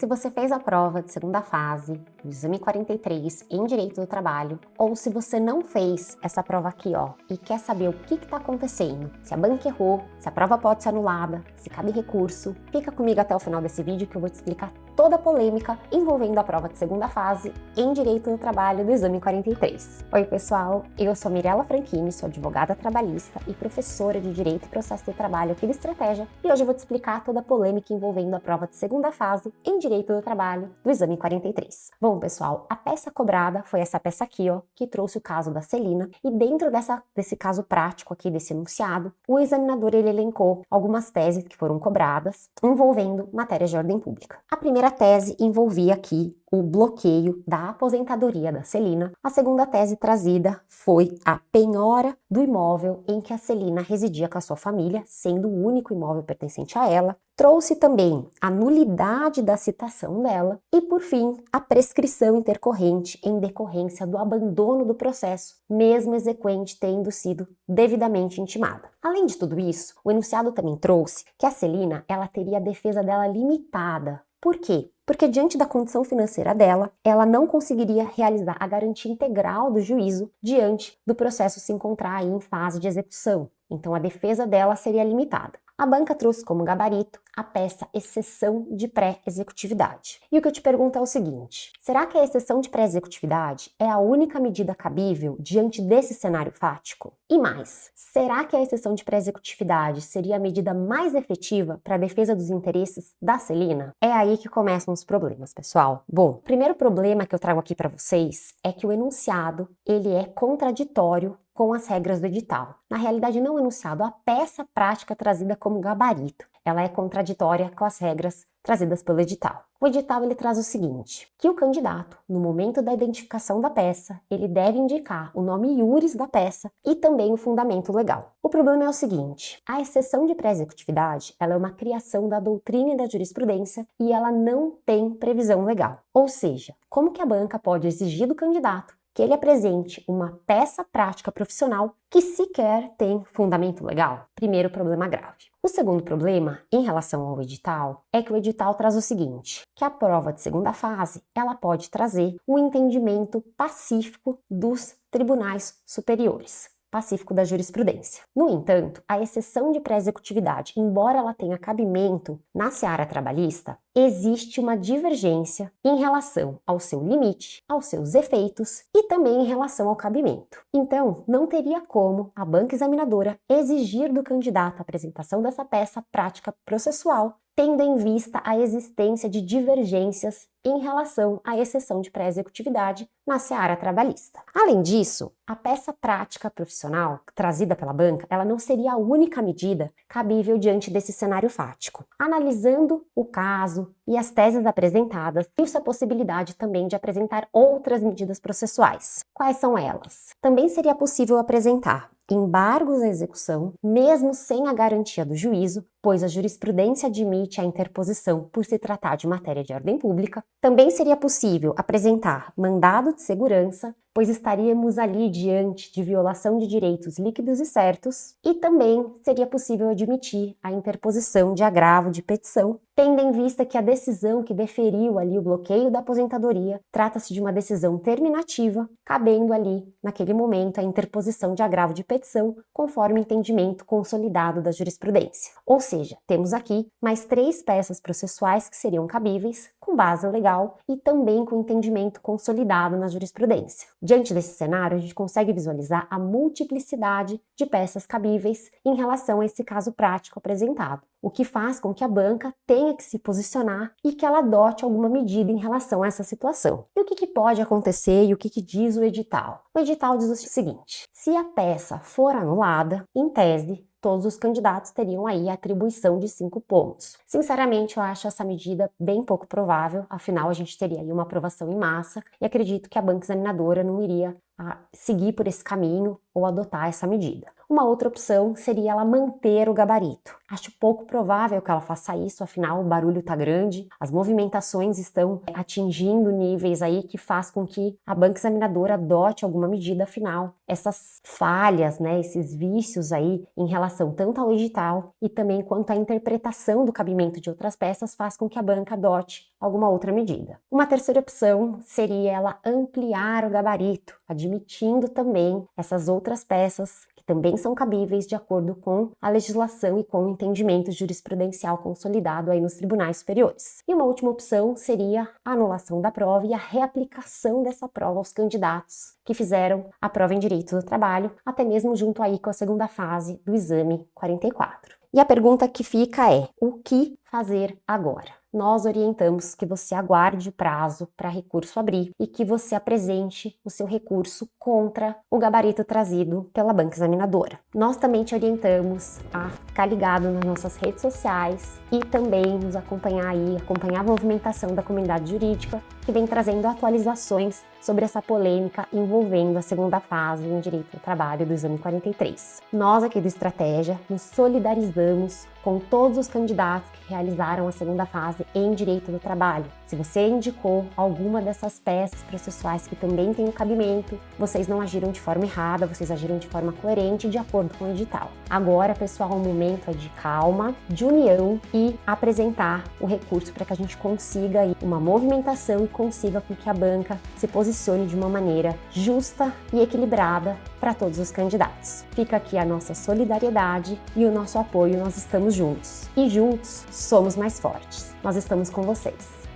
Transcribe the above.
Se você fez a prova de segunda fase, do exame 43 em Direito do Trabalho, ou se você não fez essa prova aqui, ó, e quer saber o que está acontecendo, se a banca errou, se a prova pode ser anulada, se cabe recurso, fica comigo até o final desse vídeo que eu vou te explicar toda a polêmica envolvendo a prova de segunda fase em Direito do Trabalho do exame 43. Oi pessoal, eu sou Mirella Franchini, sou advogada trabalhista e professora de Direito e Processo do Trabalho aqui da Estratégia, e hoje eu vou te explicar toda a polêmica envolvendo a prova de segunda fase em Direito do Trabalho do exame 43. Bom pessoal, a peça cobrada foi essa peça aqui, ó, que trouxe o caso da Celina, e dentro desse caso prático aqui, desse enunciado, o examinador ele elencou algumas teses que foram cobradas envolvendo matérias de ordem pública. A primeira tese envolvia aqui o bloqueio da aposentadoria da Celina. A segunda tese trazida foi a penhora do imóvel em que a Celina residia com a sua família, sendo o único imóvel pertencente a ela. Trouxe também a nulidade da citação dela e, por fim, a prescrição intercorrente em decorrência do abandono do processo, mesmo exequente tendo sido devidamente intimada. Além de tudo isso, o enunciado também trouxe que a Celina ela teria a defesa dela limitada. Por quê? Porque diante da condição financeira dela, ela não conseguiria realizar a garantia integral do juízo diante do processo se encontrar aí em fase de execução. Então a defesa dela seria limitada. A banca trouxe como gabarito a peça exceção de pré-executividade. E o que eu te pergunto é o seguinte: será que a exceção de pré-executividade é a única medida cabível diante desse cenário fático? E mais, será que a exceção de pré-executividade seria a medida mais efetiva para a defesa dos interesses da Celina? É aí que começam os problemas, pessoal. Bom, o primeiro problema que eu trago aqui para vocês é que o enunciado ele é contraditório com as regras do edital. Na realidade, não o enunciado, a peça prática trazida como gabarito. Ela é contraditória com as regras trazidas pelo edital. O edital ele traz o seguinte, que o candidato, no momento da identificação da peça, ele deve indicar o nome iuris da peça e também o fundamento legal. O problema é o seguinte, a exceção de pré-executividade, ela é uma criação da doutrina e da jurisprudência e ela não tem previsão legal. Ou seja, como que a banca pode exigir do candidato que ele apresente uma peça prática profissional que sequer tem fundamento legal? Primeiro problema grave. O segundo problema, em relação ao edital, é que o edital traz o seguinte, que a prova de segunda fase, ela pode trazer um entendimento pacífico dos tribunais superiores, pacífico da jurisprudência. No entanto, a exceção de pré-executividade, embora ela tenha cabimento na seara trabalhista, existe uma divergência em relação ao seu limite, aos seus efeitos e também em relação ao cabimento. Então, não teria como a banca examinadora exigir do candidato a apresentação dessa peça prática processual, tendo em vista a existência de divergências em relação à exceção de pré-executividade na seara trabalhista. Além disso, a peça prática profissional trazida pela banca, ela não seria a única medida cabível diante desse cenário fático. Analisando o caso e as teses apresentadas, viu-se a possibilidade também de apresentar outras medidas processuais. Quais são elas? Também seria possível apresentar embargos à execução, mesmo sem a garantia do juízo, pois a jurisprudência admite a interposição por se tratar de matéria de ordem pública. Também seria possível apresentar mandado de segurança, pois estaríamos ali diante de violação de direitos líquidos e certos, e também seria possível admitir a interposição de agravo de petição, tendo em vista que a decisão que deferiu ali o bloqueio da aposentadoria trata-se de uma decisão terminativa, cabendo ali, naquele momento, a interposição de agravo de petição, conforme o entendimento consolidado da jurisprudência. Ou seja, temos aqui mais 3 peças processuais que seriam cabíveis, com base legal e também com entendimento consolidado na jurisprudência. Diante desse cenário, a gente consegue visualizar a multiplicidade de peças cabíveis em relação a esse caso prático apresentado, o que faz com que a banca tenha que se posicionar e que ela adote alguma medida em relação a essa situação. E o que pode acontecer e o que diz o edital? O edital diz o seguinte: se a peça for anulada, em tese, todos os candidatos teriam aí a atribuição de 5 pontos. Sinceramente, eu acho essa medida bem pouco provável, afinal a gente teria aí uma aprovação em massa e acredito que a banca examinadora não iria a seguir por esse caminho ou adotar essa medida. Uma outra opção seria ela manter o gabarito. Acho pouco provável que ela faça isso, afinal o barulho está grande, as movimentações estão atingindo níveis aí que faz com que a banca examinadora adote alguma medida, afinal essas falhas, né, esses vícios aí em relação tanto ao edital e também quanto à interpretação do cabimento de outras peças faz com que a banca adote alguma outra medida. Uma terceira opção seria ela ampliar o gabarito, admitindo também essas outras peças que também são cabíveis de acordo com a legislação e com o entendimento jurisprudencial consolidado aí nos tribunais superiores. E uma última opção seria a anulação da prova e a reaplicação dessa prova aos candidatos que fizeram a prova em direito do trabalho, até mesmo junto aí com a segunda fase do exame 44. E a pergunta que fica é: o que fazer agora? Nós orientamos que você aguarde o prazo para recurso abrir e que você apresente o seu recurso contra o gabarito trazido pela banca examinadora. Nós também te orientamos a ficar ligado nas nossas redes sociais e também nos acompanhar a movimentação da comunidade jurídica, que vem trazendo atualizações sobre essa polêmica envolvendo a segunda fase em direito do trabalho do exame 43. Nós aqui do Estratégia nos solidarizamos com todos os candidatos que realizaram a segunda fase em direito do trabalho. Se você indicou alguma dessas peças processuais que também tem o cabimento, vocês não agiram de forma errada, vocês agiram de forma coerente de acordo com o edital. Agora, pessoal, o momento é de calma, de união e apresentar o recurso para que a gente consiga aí uma movimentação e consiga com que a banca se posicione de uma maneira justa e equilibrada para todos os candidatos. Fica aqui a nossa solidariedade e o nosso apoio, nós estamos juntos. E juntos somos mais fortes. Nós estamos com vocês.